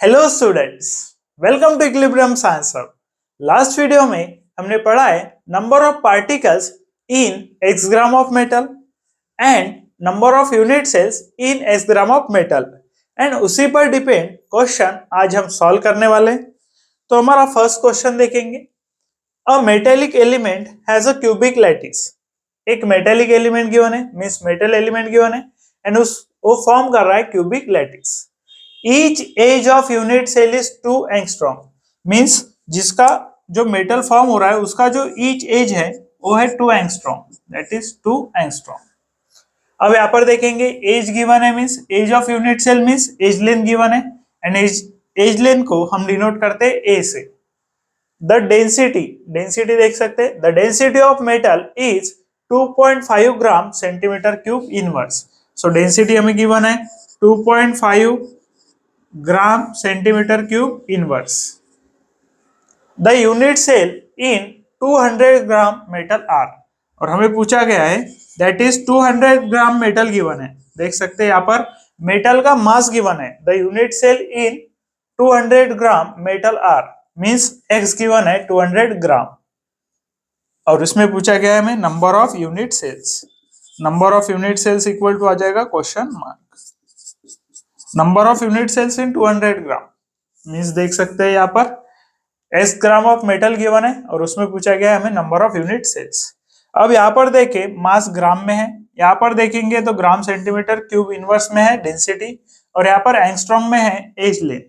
Hello students, welcome to Equilibrium Science Hub. Last video में हमने पढ़ा है number of particles in x gram of metal and number of unit cells in x gram of metal and उसी पर depend question आज हम solve करने वाले हैं। तो हमारा फर्स्ट क्वेश्चन देखेंगे। A metallic element has a cubic lattice. एक मेटेलिक एलिमेंट गिवन है, मींस मेटल एलिमेंट गिवन है एंड वो फॉर्म कर रहा है cubic lattice. Each edge of unit cell is 2 angstrom, means जिसका जो मेटल फॉर्म हो रहा है उसका जो ईच एज है वो है 2 एंगस्ट्रॉम, दैट इज 2 एंगस्ट्रॉम। अब यहाँ पर देखेंगे एज गिवन है, means edge of unit cell means edge length given है एंड एज लेंथ को हम डिनोट करते हैं ए से। द डेंसिटी देख सकते हैं, the density of metal is 2.5 gram centimetre cube inverse. So density हमें गिवन है 2.5 gram centimetre cube inverse. The unit cell in 200 gram metal are, और हमें पूछा गया है that is 200 gram metal given है। देख सकते हैं यहाँ पर मेटल का मास गिवन है। The unit cell in 200 gram metal are means x given है 200 ग्राम, और इसमें पूछा गया है हमें number of unit cells. Number of unit cells equal to आ जाएगा question mark number of unit cells in 200 gram, means देख सकते हैं यहाँ पर S gram of metal given है और उसमें पूछा गया है हमें नंबर ऑफ यूनिट सेल्स। अब यहाँ पर देखें मास ग्राम में है, यहाँ पर देखेंगे तो ग्राम सेंटीमीटर क्यूब इनवर्स में है डेंसिटी, और यहाँ पर एंगस्ट्रॉम में है एज लेंथ।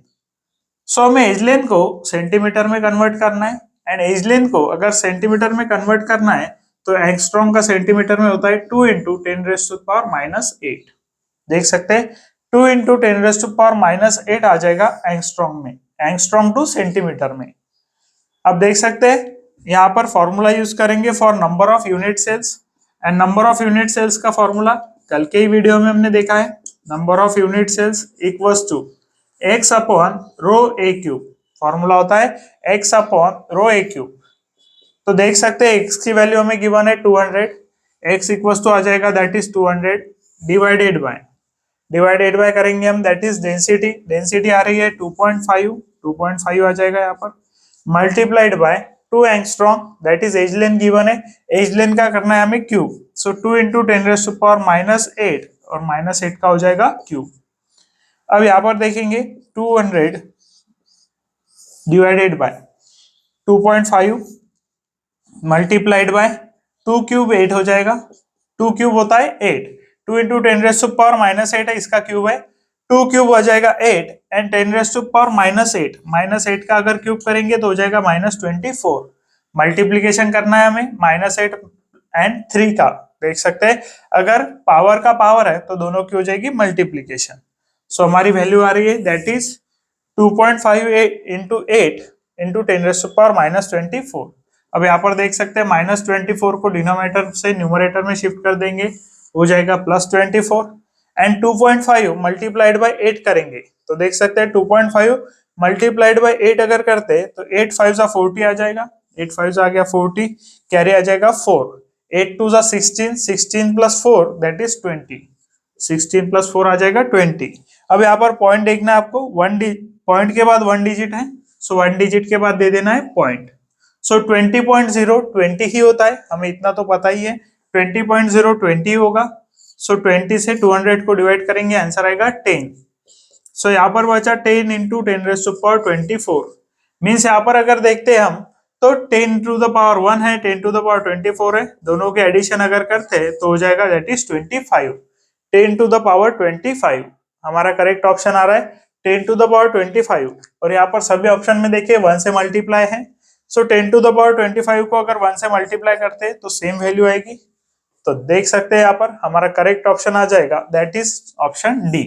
सो हमें एज लेंथ को सेंटीमीटर में कन्वर्ट करना है एंड एज लेंथ को अगर सेंटीमीटर में कन्वर्ट करना है तो एंगस्ट्रॉम का सेंटीमीटर में होता है 2 इंटू 10⁻⁸8। देख सकते हैं 2 इंटू 10⁻⁸8 आ जाएगा एंगस्ट्रॉम में, एंगस्ट्रॉम टू सेंटीमीटर में। अब देख सकते हैं यहाँ पर फॉर्मूला यूज करेंगे for number of unit cells, and number of unit cells का फॉर्मूला कल के ही वीडियो में हमने देखा है। Number of unit cells equals to x upon rho a cube, formula होता है x upon rho a cube. तो देख सकते हैं x की वैल्यू हमें गिवन है 200, x इक्वल्स टू आ जाएगा दैट इज 200 डिवाइडेड बाय करेंगे हम दैट इज डेंसिटी आ रही है 2.5 आ जाएगा यहाँ पर, multiplied by 2 angstrom that is edge length given है, एज लेंथ का करना है हमें क्यूब। सो 2 इंटू 10⁻⁸8 और -8 का हो जाएगा क्यूब। अब यहाँ पर देखेंगे 200 divided by 2.5 multiplied by 2 cube 8 हो जाएगा, 2 क्यूब होता है 8, 2 इंटू 10⁻⁻8 है इसका क्यूब है, 2 क्यूब हो जाएगा 8 एंड 10⁻⁻8 -8 का अगर क्यूब करेंगे तो हो जाएगा -24। मल्टीप्लीकेशन करना है हमें -8 एंड 3 का। देख सकते हैं अगर पावर का पावर है तो दोनों की हो जाएगी मल्टीप्लीकेशन। सो हमारी वैल्यू आ रही है दैट इज 2.5 इंटू 8 इंटू 10⁻⁻24। अब यहाँ पर देख सकते हैं -24 को डिनोमिनेटर से न्यूमरेटर में शिफ्ट कर देंगे, हो जाएगा +24 एंड 2.5 मल्टीप्लाइड बाय 8 करेंगे तो देख सकते हैं 2.5 मल्टीप्लाइड बाय 8 अगर करते हैं तो 8 5 जा 40 आ जाएगा, 8 5 आ गया 40, कैरी आ जाएगा 4, 8 2 जा 16, 16 प्लस 4 दैट इज 20, 16 प्लस 4 आ जाएगा 20। अब यहाँ पर पॉइंट देखना है आपको, पॉइंट के बाद 1 डिजिट है, सो 1 डिजिट के बाद दे देना है पॉइंट। सो 20.0 20 ही होता है, हमें इतना तो पता ही है, 20.0 20 होगा। सो 20 से 200 को डिवाइड करेंगे, आंसर आएगा 10। सो यहाँ पर बचा 10 इंटू 10⁻24, मीन्स यहाँ पर अगर देखते हैं हम तो 10 टू द पावर 1 है, 10 टू द पावर 24 है, दोनों के एडिशन अगर करते हैं तो हो जाएगा that is 25, 10 to the power 25 हमारा करेक्ट ऑप्शन आ रहा है 10 टू द पावर 25। और यहाँ पर सभी ऑप्शन में देखिए 1 से मल्टीप्लाई है, सो 10 टू द पावर 25 को अगर 1 से मल्टीप्लाई करते हैं तो सेम वैल्यू आएगी। तो देख सकते हैं यहाँ पर हमारा करेक्ट ऑप्शन आ जाएगा that is option D,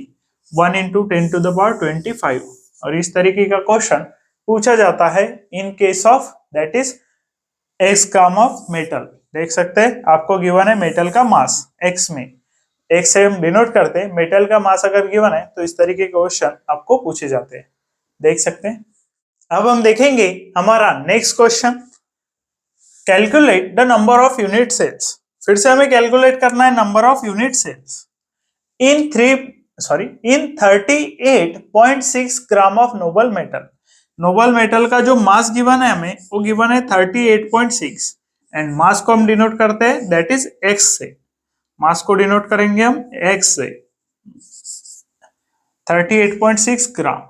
1 into 10 to the power 25। और इस तरीके का क्वेश्चन पूछा जाता है in case of that is x gram of metal. देख सकते हैं आपको गिवन है मेटल का मास एक्स में, एक्स से हम डिनोट करते हैं, मेटल का मास अगर गिवन है तो इस तरीके के क्वेश्चन आपको पूछे जाते हैं, देख सकते हैं। अब हम देखेंगे हमारा next question, calculate the number of unit cells. फिर से हमें कैलकुलेट करना है number of unit cells in 3 sorry in 38.6 gram of noble metal. Noble metal का जो मास गिवन है हमें वो गिवन है 38.6 एंड मास को हम डिनोट करते हैं दैट इज एक्स से। मास को डिनोट करेंगे हम एक्स से 38.6 gram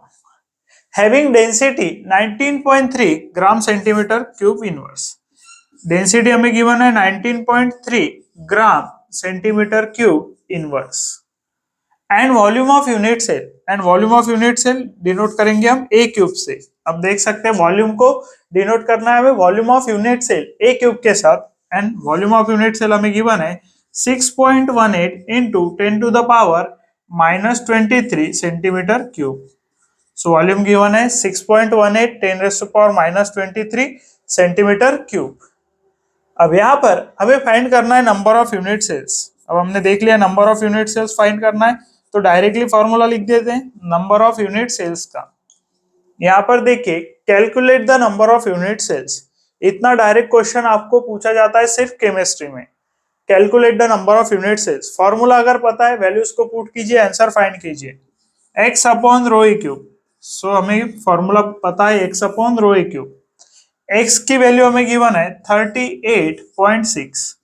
having density 19.3 gram centimetre cube inverse. Density हमें गिवन है 19.3 gram centimetre cube inverse and volume of unit cell. And volume of unit cell denote करेंगे हम ए क्यूब से। अब देख सकते हैं वॉल्यूम को डिनोट करना है हमें volume of unit cell a cube के साथ and volume of unit cell हमें गिवन है 6.18 into 10 to the power -23 centimetre cube. So volume given है 6.18 10 raise to power -23 centimetre cube. अब यहाँ पर हमें फाइंड करना है नंबर ऑफ यूनिट सेल्स। अब हमने देख लिया number of unit cells find करना है तो डायरेक्टली फॉर्मूला लिख देते हैं नंबर ऑफ यूनिट सेल्स का। यहाँ पर देखिए calculate the number of unit cells. इतना डायरेक्ट क्वेश्चन आपको पूछा जाता है सिर्फ केमिस्ट्री में। Calculate the number of unit cells, formula अगर पता है वैल्यूज को पुट कीजिए, आंसर फाइंड कीजिए x upon rho a cube. So हमें फॉर्मूला पता है x upon rho a cube. x की वैल्यू हमें गिवन है 38.6।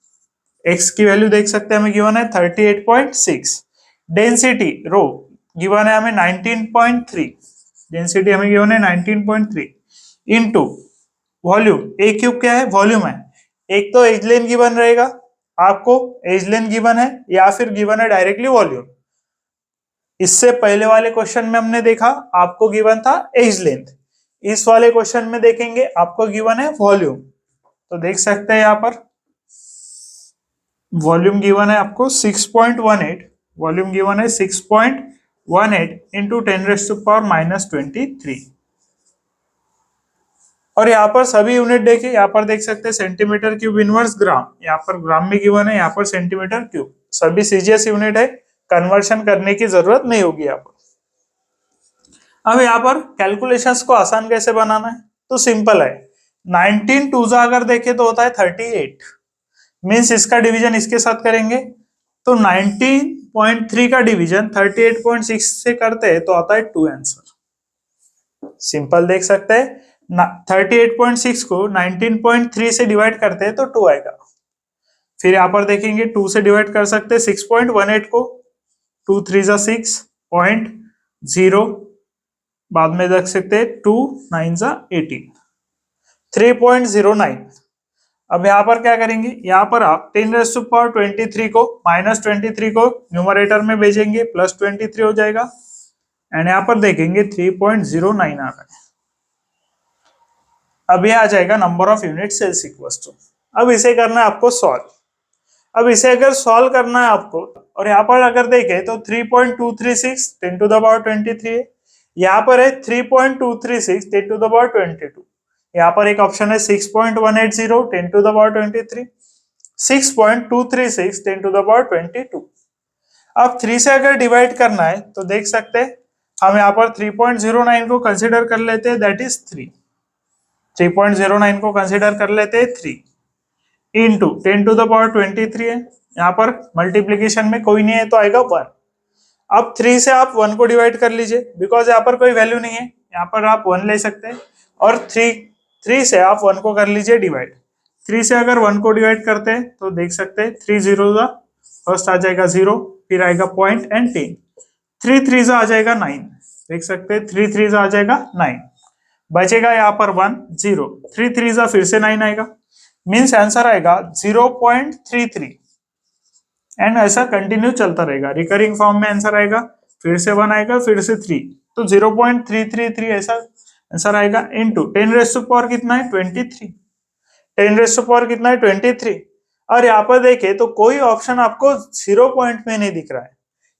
x की वैल्यू देख सकते हैं हमें गिवन है 38.6। डेंसिटी रो गिवन है हमें 19.3। डेंसिटी हमें गिवन है 19.3 इनटू वॉल्यूम ए क्यूब क्या है वॉल्यूम है। एक तो एज लेंथ गिवन रहेगा आपको, एज लेंथ गिवन है या फिर गिवन है डायरेक्टली वॉल्यूम। इससे पहले वाले क्वेश्चन में हमने देखा आपको गिवन था एज लेंथ, इस वाले क्वेश्चन में देखेंगे आपको गिवन है वॉल्यूम। तो देख सकते हैं यहाँ पर वॉल्यूम गिवन है आपको 6.18। वॉल्यूम गिवन है 6.18 इंटू 10 रेज़ टू पावर -23। और यहाँ पर सभी यूनिट देखिए, यहाँ पर देख सकते हैं सेंटीमीटर क्यूब इनवर्स ग्राम, यहाँ पर ग्राम में गिवन है, यहाँ पर सेंटीमीटर क्यूब, सभी सीजीएस यूनिट है, कन्वर्शन करने की जरूरत नहीं होगी यहाँ पर। अब यहाँ पर कैलकुलेशंस को आसान कैसे बनाना है तो सिंपल है। 19 टूजा अगर देखे तो होता है 38, मीन्स इसका डिवीजन इसके साथ करेंगे तो 19.3 का डिवीजन 38.6 से करते हैं तो आता है 2 आंसर। सिंपल देख सकते हैं 38.6 को 19.3 से डिवाइड करते हैं तो 2 आएगा। फिर यहाँ पर देखेंगे 2 से डिवाइड कर सकते हैं 6.18 को, 2 3 जा 6.0, बाद में रख सकते हैं 2 9 जा 18, 3.09। अब यहाँ पर क्या करेंगे, यहाँ पर आप 10 रेज़ टू पावर 23 को -23 को न्यूमरेटर में भेजेंगे, +23 हो जाएगा एंड यहाँ पर देखेंगे 3.09 आ रहा है। अब ये आ जाएगा number of unit cells equals to. अब इसे करना है आपको सॉल्व। अब इसे अगर सॉल्व करना है आपको और यहाँ पर अगर देखें तो 3.236 10 टू द पावर 23 है, यहाँ पर है 3.236 10 टू द पावर 22, यहाँ पर एक ऑप्शन है 6.180 10 to the power 23, 6.236 10 to the power 22। अब 3 से अगर डिवाइड करना है तो देख सकते हैं हम यहाँ पर 3.09 को कंसिडर कर लेते हैं, दैट इज 3.09 को कंसिडर कर लेते हैं 3 इंटू 10 टू द पावर 23 है, यहाँ पर मल्टीप्लीकेशन में कोई नहीं है तो आएगा 1। अब 3 से आप 1 को डिवाइड कर लीजिए बिकॉज यहाँ पर कोई वैल्यू नहीं है, यहाँ पर आप 1 ले सकते हैं और 3 से आप 1 को कर लीजिए डिवाइड। 3 से अगर 1 को डिवाइड करते हैं तो देख सकते हैं 3 0 का फर्स्ट आ जाएगा 0, फिर आएगा पॉइंट एंड 10, 3 3 आ जाएगा 9, देख सकते हैं 3 3 आ जाएगा 9, बचेगा यहाँ पर 1 0, 3 3 फिर से 9 आएगा, मीन्स आंसर आएगा 0.33 एंड ऐसा कंटिन्यू चलता रहेगा, रिकरिंग फॉर्म में आंसर आएगा, फिर से 1 आएगा, फिर से 3, तो 0.333 ऐसा आंसर आएगा इनटू 10 रेज़ टू पावर कितना है 23, 10 रेज़ टू पावर कितना है 23। और यहाँ पर देखे तो कोई ऑप्शन आपको 0 पॉइंट में नहीं दिख रहा है,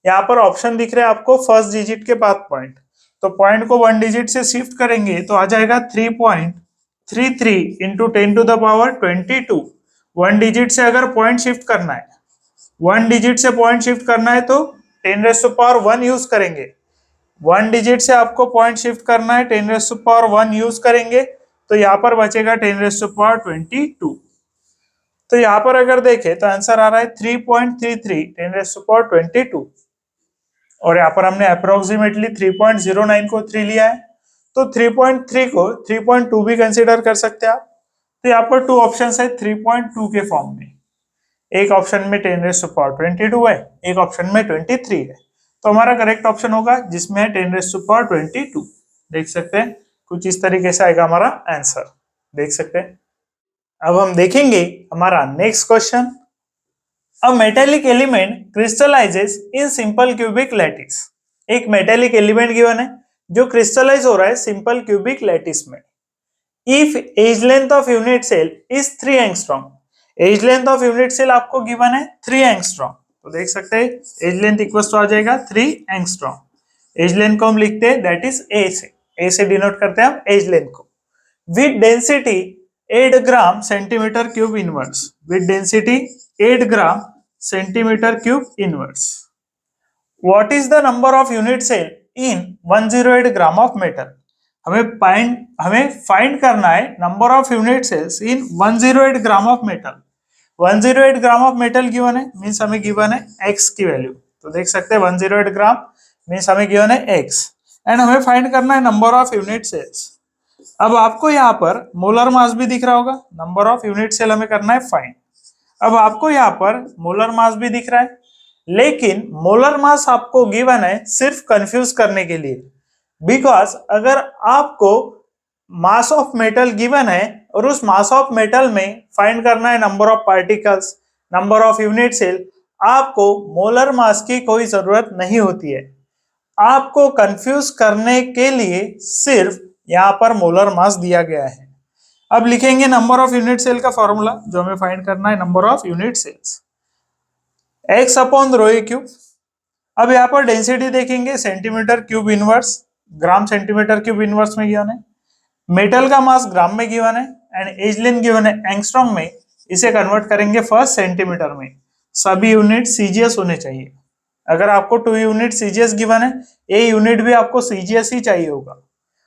यहाँ पर ऑप्शन दिख रहा है आपको फर्स्ट डिजिट के बाद पॉइंट, तो पॉइंट को 1 डिजिट से शिफ्ट करेंगे तो आ जाएगा 3.33 into 10 to the power 22। 1 digit से अगर पॉइंट शिफ्ट करना है, 1 डिजिट से पॉइंट शिफ्ट करना है तो 10 रेज़ टू पावर 1 यूज करेंगे, 1 डिजिट से आपको पॉइंट शिफ्ट करना है 10 रेज़ टू पावर 1 यूज करेंगे तो यहाँ पर बचेगा 10 रेज़ टू पावर 22। तो यहाँ पर अगर देखें तो आंसर आ रहा है 3.33 10 रेज़ टू पावर 22। और यहाँ पर हमने अप्रोक्सीमेटली 3.09 को 3 लिया है, तो 3.3 को 3.2 भी कंसिडर कर सकते हैं आप। तो यहाँ पर 2 ऑप्शन है 3.2 के फॉर्म में, एक ऑप्शन में 10⁻22 है, एक ऑप्शन में 23 है। तो हमारा करेक्ट ऑप्शन होगा जिसमें है 10⁻22। देख सकते हैं कुछ इस तरीके से आएगा हमारा आंसर, देख सकते हैं। अब हम देखेंगे हमारा next question. A metallic element crystallises in simple cubic lattice. एक मेटेलिक एलिमेंट गिवन है जो क्रिस्टलाइज हो रहा है सिंपल क्यूबिक लैटिस में। If edge length of unit cell is 3 angstrom, edge length of unit cell आपको गिवन है 3 angstrom, तो देख सकते हैं एज लेंथ इक्वल टू आ जाएगा 3 एंगस्ट्रॉम। एज लेंथ को हम लिखते हैं दैट इज ए से डिनोट करते हैं हम एज लेंथ को। With density 8 gram centimetre cube inverse, with density 8 gram centimetre cube inverse. What is the number of unit cell in 108 gram of metal. हमें फाइंड करना है number of unit cells in 108 gram of metal. 108 gram of metal given है, means हमें given है x की value, तो देख सकते हैं 108 ग्राम मींस हमें गिवन है x, एंड हमें फाइंड करना है नंबर ऑफ यूनिट सेल्स। अब आपको यहाँ पर मोलर मास भी दिख रहा होगा, नंबर ऑफ यूनिट सेल हमें करना है फाइंड। अब आपको यहाँ पर मोलर मास भी दिख रहा है, लेकिन मोलर मास आपको गिवन है सिर्फ कंफ्यूज करने के लिए, बिकॉज अगर आपको मास ऑफ मेटल गिवन है और उस मास ऑफ मेटल में फाइंड करना है number of particles, number of unit cell, आपको मोलर मास की कोई जरूरत नहीं होती है। आपको कंफ्यूज करने के लिए सिर्फ यहाँ पर मोलर मास दिया गया है। अब लिखेंगे नंबर ऑफ यूनिट सेल का फॉर्मूला, जो हमें फाइंड करना है number of unit cells, x upon rho a cube. अब यहाँ पर डेंसिटी देखेंगे centimetre cube inverse, gram centimetre cube inverse में गिवन है। मेटल का मास ग्राम में गिवन है एंड एज लेंथ गिवन है एंगस्ट्रॉम में, इसे कन्वर्ट करेंगे फर्स्ट सेंटीमीटर में। सभी यूनिट सीजीएस होने चाहिए। अगर आपको 2 यूनिट सीजीएस गिवन है, ए यूनिट भी आपको सीजीएस ही चाहिए होगा,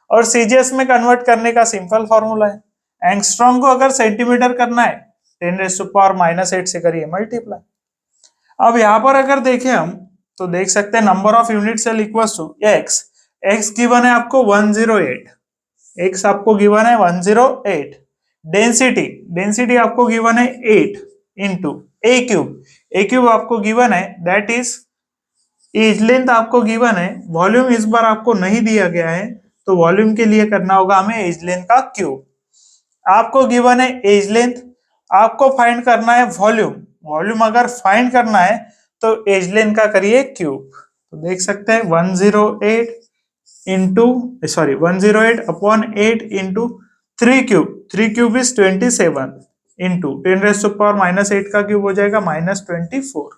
और सीजीएस में कन्वर्ट करने का सिंपल फॉर्मूला है, एंगस्ट्रॉम को अगर सेंटीमीटर करना है 10⁻⁻8 से करिए मल्टीप्लाई। अब यहाँ पर अगर देखें हम तो देख सकते हैं number of unit cell equals to x, x given है आपको 108, एक्स आपको गिवन है 108। डेंसिटी, डेंसिटी आपको गिवन है 8 इंटू ए क्यूब, ए क्यूब आपको गिवन है दैट इज एज लेंथ आपको गिवन है, वॉल्यूम इस बार आपको नहीं दिया गया है, तो वॉल्यूम के लिए करना होगा हमें एज लेंथ का क्यूब। आपको गिवन है एज लेंथ, आपको फाइंड करना है वॉल्यूम, वॉल्यूम अगर फाइंड करना है तो एज लेंथ का करिए क्यूब, तो देख सकते हैं 108 upon 8 into 3 cube, 3 cube is 27 into 10⁻⁻8 का क्यूब हो जाएगा -24।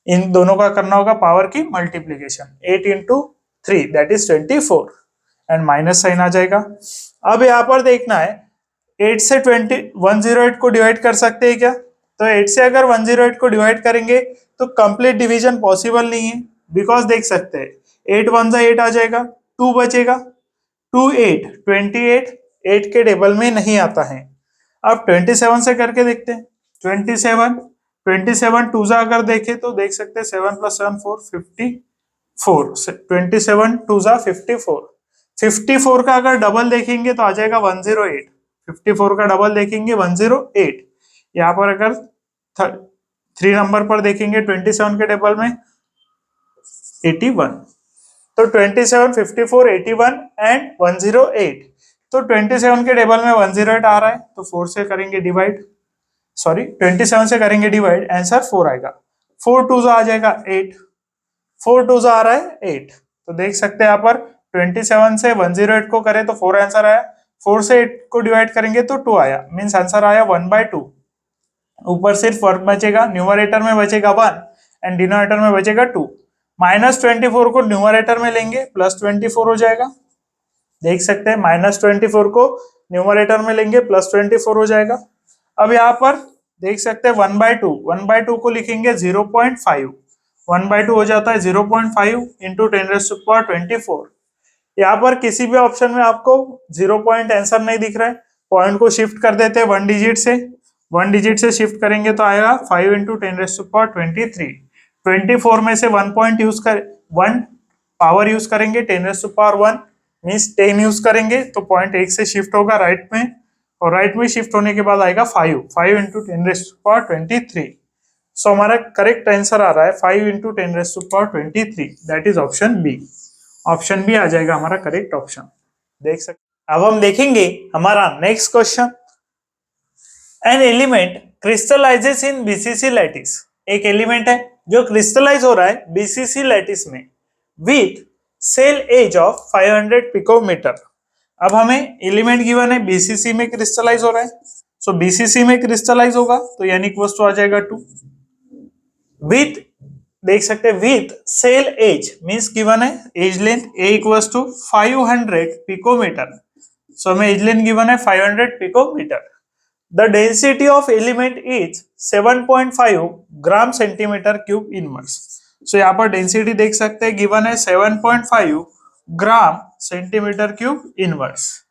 इन दोनों का करना होगा पावर की multiplication, 8 into 3 that is 24 and minus sign आ जाएगा। अब यहाँ पर देखना है 8 से 108 को डिवाइड कर सकते हैं क्या, तो 8 से अगर 108 को डिवाइड करेंगे तो कंप्लीट डिवीजन पॉसिबल नहीं है, बिकॉज देख सकते हैं 8 1 जा 8 आ जाएगा, 2 बचेगा, 2 8 28, 8 के टेबल में नहीं आता है। अब 27 से करके देखते हैं, 27 2 जा अगर देखें तो देख सकते हैं 7 + 7 4 54, 27 2 जा 54, 54 का अगर डबल देखेंगे तो आ जाएगा 108, 54 का डबल देखेंगे 108। यहाँ पर अगर 3 नंबर पर देखेंगे 27 के टेबल में 81, तो 27 54 81 एंड 108, तो 27 के टेबल में 108 आ रहा है, तो 4 से करेंगे डिवाइड, सॉरी 27 से करेंगे डिवाइड, आंसर 4 आएगा। 4 2 आ जाएगा 8, 4 2 आ रहा है 8, तो देख सकते हैं यहाँ पर 27 से 108 को करें तो 4 आंसर आया, 4 से 8 को डिवाइड करेंगे तो 2 आया, मीन्स आंसर आया 1/2। ऊपर सिर्फ 1 बचेगा, न्यूमरेटर में बचेगा 1 एंड डिनोमिनेटर में बचेगा 2। -24 को न्यूमरेटर में लेंगे +24 हो जाएगा, देख सकते हैं -24 को न्यूमरेटर में लेंगे +24 हो जाएगा। अब यहाँ पर देख सकते हैं 1/2 को लिखेंगे 0.5, 1/2 हो जाता है 0.5 इंटू 10⁻24। यहाँ पर किसी भी ऑप्शन में आपको 0 पॉइंट आंसर नहीं दिख रहा है, पॉइंट को शिफ्ट कर देते हैं 1 डिजिट से, 1 डिजिट से शिफ्ट करेंगे तो आएगा 5 इंटू 10⁻23। 24 में से 1 पॉइंट यूज कर 1 पावर यूज करेंगे 10⁻1 मीन्स 10 यूज करेंगे तो पॉइंट 1 से शिफ्ट होगा राइट में, और राइट में शिफ्ट होने के बाद आएगा 5 इंटू 10⁻23। सो हमारा करेक्ट आंसर आ रहा है 5 into 10⁻23, that is option B. Option B आ जाएगा हमारा करेक्ट ऑप्शन। देख सकते, अब हम देखेंगे हमारा next question. An element crystallises in BCC lattice. एक एलिमेंट है जो क्रिस्टलाइज हो रहा है बीसीसी लैटिस में with cell edge of 500 picometre. अब हमें एलिमेंट गिवन है बीसीसी में क्रिस्टलाइज हो रहा है, सो बीसीसी में क्रिस्टलाइज होगा तो यानी इक्वल आ जाएगा 2 विथ, देख सकते हैं with cell edge means given है edge length a equals to 500 picometre. So हमें एज लेंथ गिवन है 500 picometre. The density of element is 7.5 gram centimetre cube inverse. So यहाँ पर डेंसिटी देख सकते हैं गिवन है 7.5 gram centimetre cube inverse.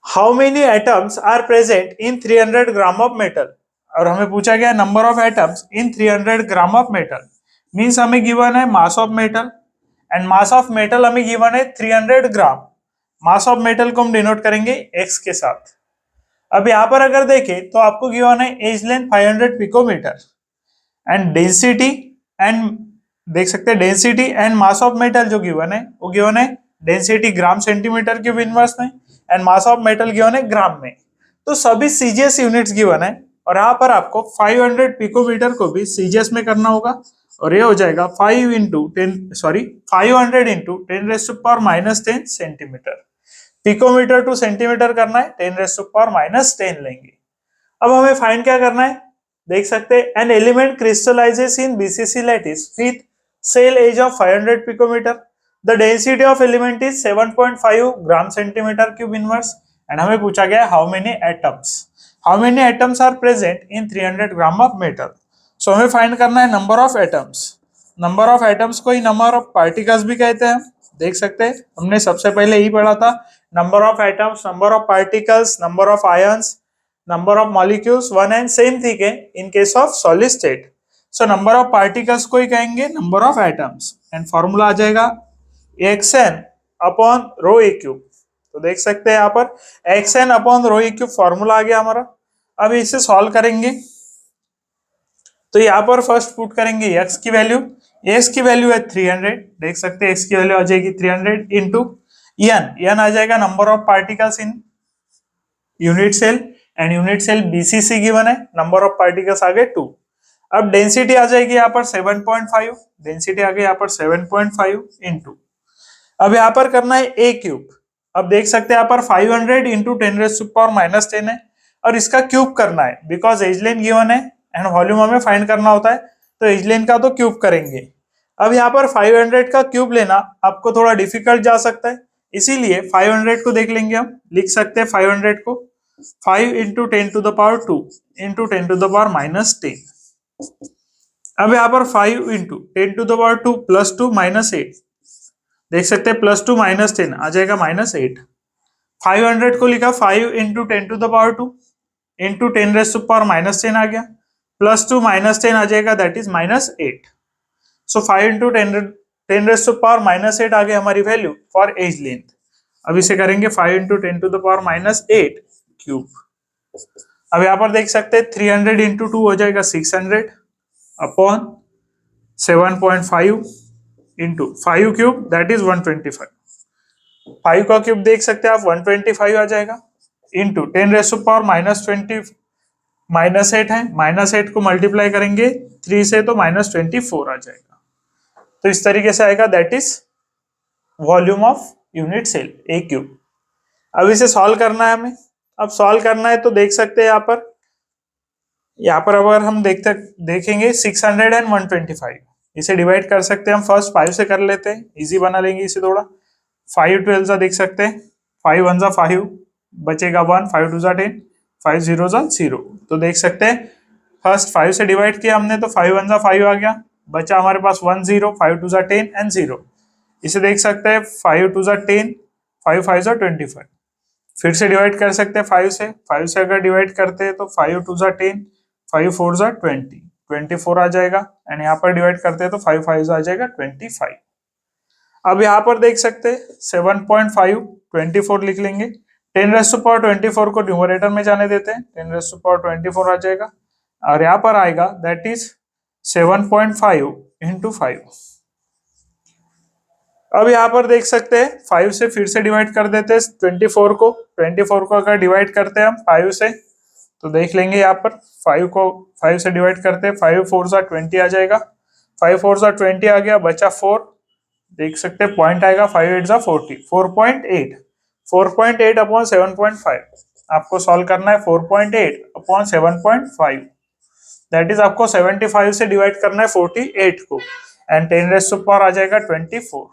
How many atoms are present in 300 gram of metal. और हमें पूछा गया number of atoms in 300 gram of metal, means हमें गिवन है मास of metal, and mass of metal हमें गिवन है 300 ग्राम। मास ऑफ मेटल को हम डिनोट करेंगे x के साथ। अब यहां पर अगर देखें तो आपको गिवन है edge length 500 picometre and density, and देख सकते हैं density and mass of metal जो गिवन है वो गिवन है density gram centimetre cube inverse में and mass of metal given है ग्राम में। तो सभी सीजीएस यूनिट्स गिवन है और यहाँ पर आपको 500 पिकोमीटर को भी सीजीएस में करना होगा और ये हो जाएगा 500 into 10⁻10 centimetre. Picometre to centimetre करना है 10⁻10 लेंगे। अब हमें फाइंड क्या करना है, देख सकते हैं an element crystallises in BCC lattice with cell edge of 500 picometre. The density of element is 7.5 gram centimetre cube inverse and हमें पूछा गया how many atoms are present in 300 gram of metal. So हमें find करना है number of atoms. Number of atoms को ही number of particles भी कहते हैं। देख सकते हैं हमने सबसे पहले यही पढ़ा था, number of atoms, number of particles, number of ions, number of molecules, one and same thing है in case of solid state. So number of particles को ही कहेंगे number of atoms and formula आ जाएगा xn upon rho a cube. तो देख सकते हैं यहाँ पर xn upon rho a cube formula आ गया हमारा। अब इसे सॉल्व करेंगे तो यहाँ पर फर्स्ट पुट करेंगे x की वैल्यू, x की वैल्यू है 300, देख सकते हैं x की वैल्यू आ जाएगी 300 इंटू n आ जाएगा number of particles in unit cell and unit cell BCC given है, नंबर ऑफ पार्टिकल्स आ गए 2। अब डेंसिटी आ जाएगी यहाँ पर 7.5, डेंसिटी आ गई यहाँ पर 7.5 इंटू, अब यहाँ पर करना है a क्यूब। अब देख सकते हैं यहाँ पर 500 इंटू 10⁻−10 है और इसका क्यूब करना है बिकॉज एज लेंथ गिवन है एंड वॉल्यूम हमें फाइंड करना होता है तो एज लेंथ का तो क्यूब करेंगे। अब यहाँ पर 500 का क्यूब लेना आपको थोड़ा डिफिकल्ट जा सकता है, इसीलिए 500 को देख लेंगे, हम लिख सकते हैं 500 को 5 इंटू 10⁻2 इंटू 10⁻−10। अब यहाँ पर 5 इंटू 10⁻2 प्लस 2 -8, देख सकते हैं प्लस 2 -10 आ जाएगा -8। 500 को लिखा 5 इंटू 10⁻2 इंटू 10⁻−10 आ गया, प्लस 2 -10 आ जाएगा दैट इज -8। सो 5 इंटू 10⁻−8 आ गई हमारी वैल्यू फॉर एज लेंथ। अब इसे करेंगे 5 इंटू 10⁻−8 क्यूब। अब यहाँ पर देख सकते हैं 300 इंटू 2 हो जाएगा 600 upon 7.5 into 5 cube that is 125। 5 का क्यूब देख सकते हैं आप 125 आ जाएगा इंटू 10⁻−20 -8 है, -8 को मल्टीप्लाई करेंगे 3 से तो -24 आ जाएगा। तो इस तरीके से आएगा that is volume of unit cell a cube. अब इसे सॉल्व करना है हमें। अब सॉल्व करना है तो देख सकते हैं यहाँ पर अगर हम देखेंगे 600 एंड 125, इसे डिवाइड कर सकते हैं हम। फर्स्ट 5 से कर लेते हैं, इजी बना लेंगे इसे थोड़ा। 5 12 सा देख सकते हैं, 5 1 सा 5 बचेगा 1, 5 2 सा 10, 5 0 सा 0। तो देख सकते हैं फर्स्ट 5 से डिवाइड किया हमने तो 5 1 सा 5 आ गया, बचा हमारे पास 1 0, 5 2 सा 10 एंड 0। इसे देख सकते हैं 5 2 सा 10, 5 5 सा 25। फिर से डिवाइड कर सकते हैं 5 से अगर डिवाइड करते हैं तो 5 2 सा 10, 5 4 सा 20, 24 आ जाएगा एंड यहाँ पर डिवाइड करते हैं तो 5 5 आ जाएगा 25। अब यहाँ पर देख सकते हैं 7.5 24 लिख लेंगे, 10⁻24 को न्यूमरेटर में जाने देते हैं, 10⁻24 आ जाएगा और यहाँ पर आएगा दैट इज 7.5 इंटू 5। अब यहाँ पर देख सकते हैं 5 से फिर से डिवाइड कर देते हैं 24 को अगर डिवाइड करते हैं हम 5 से तो देख लेंगे यहाँ पर 5 को 5 से डिवाइड करते हैं, 5 4 20 आ जाएगा, 5 4 20 आ गया, बचा 4, देख सकते हैं पॉइंट आएगा, 5 8 40, 4.8 अपॉन 7.5 आपको सॉल्व करना है, 4.8 अपॉन 7.5 दैट इज आपको 75 से डिवाइड करना है 48 को एंड 10⁻⁴ आ जाएगा 24,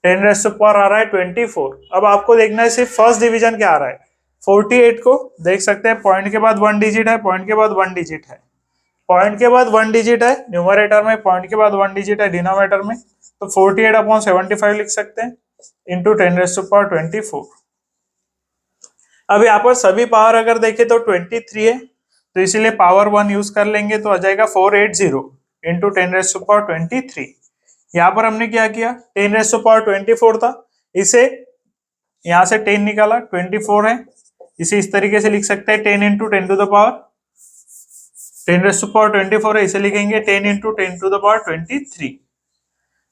10⁻⁴ आ रहा है 24। अब आपको देखना है सिर्फ फर्स्ट डिवीजन क्या आ रहा है, 48 को देख सकते हैं पॉइंट के बाद 1 डिजिट है, पॉइंट के बाद 1 डिजिट है, पॉइंट के बाद 1 डिजिट है न्यूमरेटर में, पॉइंट के बाद 1 डिजिट है डिनोमिनेटर में, तो 48 अपॉन 75 लिख सकते हैं इंटू 10⁻24। अब यहाँ पर सभी पावर अगर देखें तो 23 है तो इसीलिए पावर 1 यूज कर लेंगे तो आ जाएगा 480 इंटू 10⁻23। यहाँ पर हमने क्या किया 10⁻24 था, इसे यहाँ से 10 निकाला, 24 है, इसे इस तरीके से लिख सकते हैं 10 इंटू 10 टू द पावर 10⁻24 है, इसे लिखेंगे 10 इंटू 10 टू द पावर 23।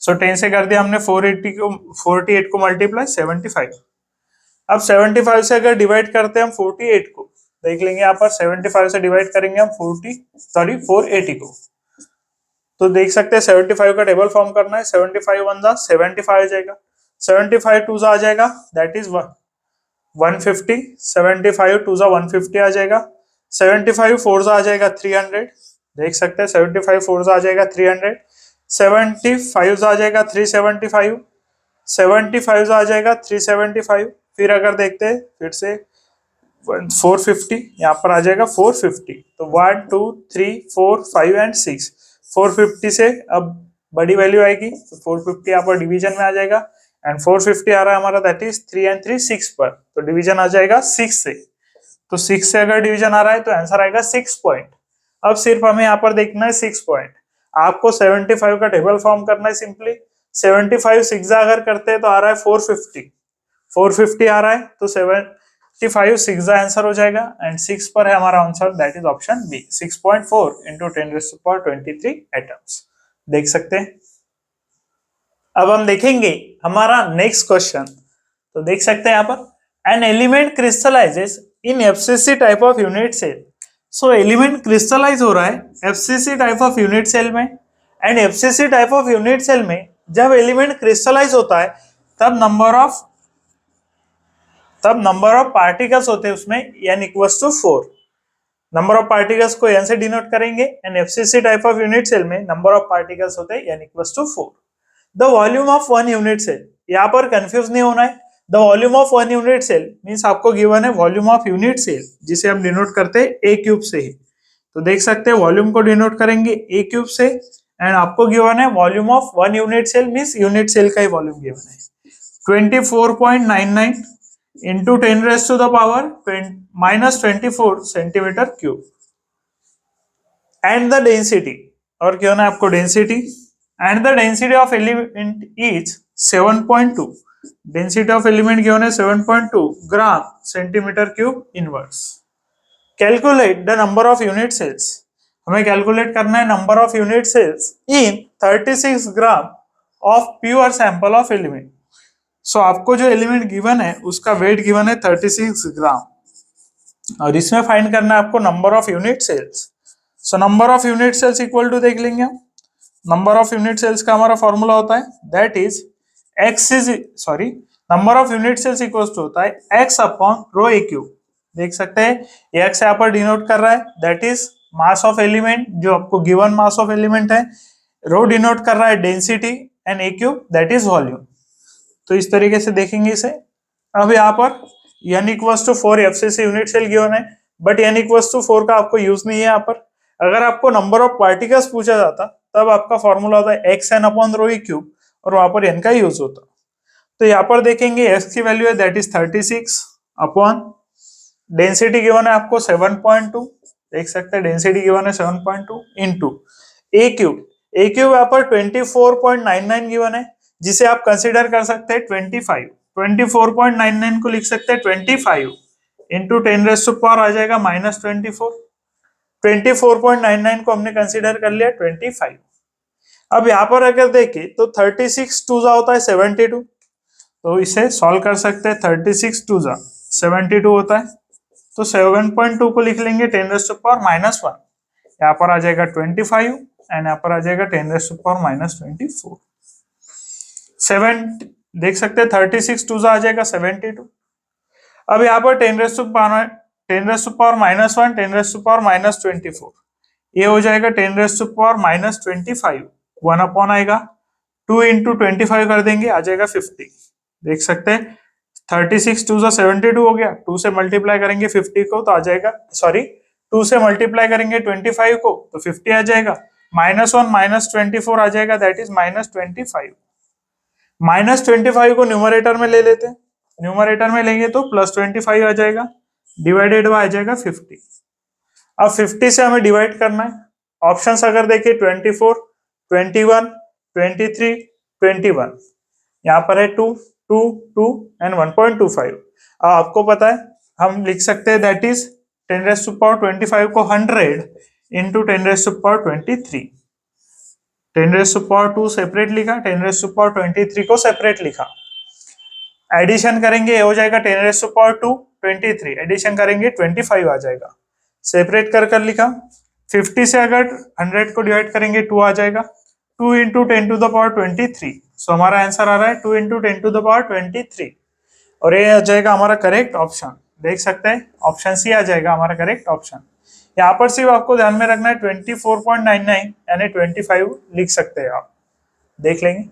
सो 10 से कर दिया हमने 48 को मल्टीप्लाई 75। अब 75 से अगर डिवाइड करते हैं हम 48 को, देख लेंगे यहाँ पर 75 से डिवाइड करेंगे हम 480 को, तो देख सकते हैं 75 का टेबल फॉर्म करना है, 75 1 जा 75 आ जाएगा, 75 2 जा आ जाएगा दैट इज 150, 75 2 जा 150 आ जाएगा, 75 4 जा आ जाएगा 300, देख सकते हैं 75 4 जा आ जाएगा 300, 75 जा आ जाएगा 375, 75 जा आ जाएगा 375, फिर अगर देखते हैं फिर से 450 यहाँ पर आ जाएगा 450, तो 1 2 3 4 5 एंड 6, 450 से अब बड़ी वैल्यू आएगी तो 450 यहाँ पर डिवीजन में आ जाएगा एंड 450 आ रहा है हमारा दैट इज 3 एंड 3 6 पर, तो डिवीजन आ जाएगा 6 से, तो 6 से अगर डिवीजन आ रहा है तो आंसर आएगा 6 पॉइंट। अब सिर्फ हमें यहाँ पर देखना है 6 पॉइंट, आपको 75 का टेबल फॉर्म करना है, सिंपली 75 6 अगर करते हैं तो आ रहा है 450, 450 आ रहा है तो 75 6 आंसर हो जाएगा एंड 6 पर है हमारा answer that is option B 6.4 into 10⁻23 atoms, देख सकते हैं। अब हम देखेंगे हमारा नेक्स्ट क्वेश्चन, तो देख सकते हैं यहाँ पर an element crystallises in FCC type of unit cell, so element crystallize हो रहा है FCC type of unit cell में and FCC type of unit cell में जब एलिमेंट क्रिस्टलाइज होता है तब नंबर ऑफ पार्टिकल्स होते हैं उसमें n equals to 4, number of particles को n से डिनोट करेंगे and FCC type of unit cell में नंबर ऑफ पार्टिकल्स होते हैं n equals to 4। The volume of one unit cell, यहाँ पर कंफ्यूज नहीं होना है, the volume of one unit cell means आपको गिवन है वॉल्यूम ऑफ यूनिट सेल जिसे हम डिनोट करते हैं a क्यूब से ही, तो देख सकते हैं वॉल्यूम को डिनोट करेंगे a क्यूब से एंड आपको गिवन है volume of one unit cell means unit cell का ही वॉल्यूम गिवन है 24.99 into 10 raise to the power -24 centimetre cube and the density, और क्या ना आपको density and the density of element is 7.2, density of element given है 7.2 gram centimetre cube inverse. Calculate the number of unit cells, हमें calculate करना है number of unit cells in 36 gram of pure sample of element, so आपको जो element given है उसका wait given है 36 ग्राम और इसमें फाइंड करना है आपको number of unit cells. So number of unit cells equal to देख लेंगे हम, नंबर ऑफ यूनिट सेल्स का हमारा फॉर्मूला होता है that is number of unit cells equal to होता है x upon rho a cube, देख सकते हैं x यहाँ पर डिनोट कर रहा है that is mass of element जो आपको गिवन मास ऑफ एलिमेंट है, रो डिनोट कर रहा है density and A cube that is volume, तो इस तरीके से देखेंगे इसे। अब यहाँ पर n equals to 4 FCC unit cell given है बट n इक्वल्स टू 4 का आपको यूज नहीं है यहाँ पर, अगर आपको नंबर ऑफ पार्टिकल्स पूछा जाता तब आपका फॉर्मूला होता है xn अपॉन रो ई क्यूब और वहां पर n का यूज होता, तो यहाँ पर देखेंगे x की वैल्यू है that is 36 upon density given है आपको 7.2 देख सकते हैं डेंसिटी गिवन है 7.2 इंटू ए क्यूब। ए क्यूब यहाँ पर 24.99 गिवन है, जिसे आप कंसिडर कर सकते हैं 25। 24.99 को लिख सकते हैं 25 इंटू 10⁻⁴ आ जाएगा -24। 24.99 को हमने कंसिडर कर लिया 25। अब यहाँ पर अगर देखें तो 36 टूजा होता है 72, तो इसे सॉल्व कर सकते हैं। 36 टूजा 72 होता है, तो 7.2 को लिख लेंगे 10⁻⁻1। यहाँ पर आ जाएगा 25 एंड यहाँ पर आ जाएगा 10⁻⁻24। 7 देख सकते हैं 36 टूजा आ जाएगा 72। अब यहाँ पर 10⁻⁻1 10⁻⁻24 ये हो जाएगा 10⁻⁻25 1 अपॉन आएगा 2 इंटू 25 कर देंगे, आ जाएगा 50। देख सकते हैं 36 टू 72 हो गया, 2 से मल्टीप्लाई करेंगे 50 को तो आ जाएगा, सॉरी 2 से मल्टीप्लाई करेंगे 25 को तो 50 आ जाएगा। -1 -24 आ जाएगा, दैट इज -25। -25 को न्यूमरेटर में ले लेते हैं, न्यूमरेटर में लेंगे तो +25 आ जाएगा, डिवाइडेड बाय आ जाएगा 50। अब 50 से हमें डिवाइड करना है। ऑप्शंस अगर देखिए 24, 21, 23, 21, यहाँ पर है 2, 2, 2 एंड 1.25। अब आपको पता है हम लिख सकते हैं दैट इज 10⁻25 को 100 इंटू 10⁻23। 10⁻2 सेपरेट लिखा, 10⁻23 को सेपरेट लिखा। एडिशन करेंगे हो जाएगा 10⁻2 23, एडिशन करेंगे 25 आ जाएगा, सेपरेट कर लिखा। 50 से अगर 100 को डिवाइड करेंगे 2 आ जाएगा, 2 इंटू 10⁻23। सो हमारा आंसर आ रहा है 2 इंटू 10⁻23 और ये आ जाएगा हमारा करेक्ट ऑप्शन। देख सकते हैं ऑप्शन सी आ जाएगा हमारा करेक्ट ऑप्शन। यहाँ पर सिर्फ आपको ध्यान में रखना है 24.99 यानी 25 लिख सकते हैं आप, देख लेंगे।